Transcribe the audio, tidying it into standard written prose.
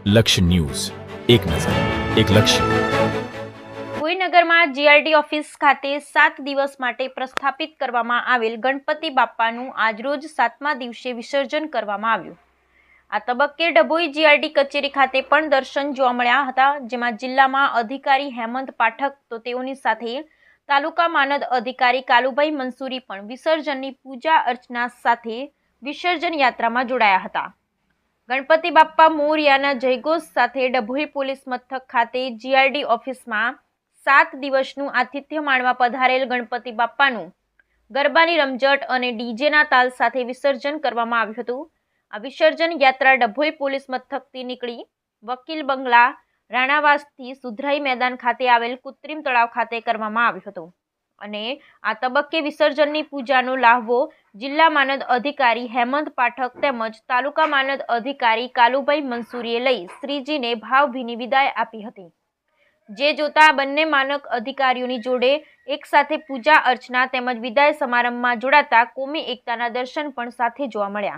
લક્ષ્ય ન્યૂઝ, એક નજર, એક લક્ષ્ય. કોઈનગરમાં જીઆરડી ઓફિસ ખાતે 7 દિવસ માટે પ્રસ્થાપિત કરવામાં આવેલ ગણપતિ બાપ્પાનું આજરોજ 7મા દિવસે વિસર્જન કરવામાં આવ્યું. આ તબક્કે ડભોઈ જીઆરડી કચેરી ખાતે પણ દર્શન જોવા મળ્યા હતા, જેમાં જિલ્લામાં અધિકારી હેમંત પાઠક તો તેઓની સાથે તાલુકા માનદ અધિકારી કાલુભાઈ મંસૂરી પણ વિસર્જનની પૂજા અર્ચના સાથે વિસર્જન યાત્રામાં જોડાયા હતા. ગણપતિ બાપ્પા મોરયાના જયઘોષ સાથે ડભોઈ પોલીસ મથક ખાતે જીઆરડી ઓફિસમાં 7 દિવસનું આતિથ્ય માણવા પધારેલ ગણપતિ બાપ્પાનું ગરબાની રમઝટ અને ડીજેના તાલ સાથે વિસર્જન કરવામાં આવ્યું હતું. આ વિસર્જન યાત્રા ડભોઈ પોલીસ મથકથી નીકળી વકીલ બંગલા રાણાવાસથી સુધરાઈ મેદાન ખાતે આવેલ કૃત્રિમ તળાવ ખાતે કરવામાં આવ્યું હતું અને આ તબક્કે વિસર્જનની પૂજાનો લાહવો જિલ્લા માનદ અધિકારી હેમંત પાઠક તેમજ તાલુકા માનદ અધિકારી કાલુભાઈ મંસૂરીએ લઈ શ્રીજીને ભાવભીની વિદાય આપી હતી. જે જોતા બંને માનક અધિકારીઓની જોડે એક સાથે પૂજા અર્ચના તેમજ વિદાય સમારંભમાં જોડાતા કોમી એકતાના દર્શન પણ સાથે જોવા મળ્યા.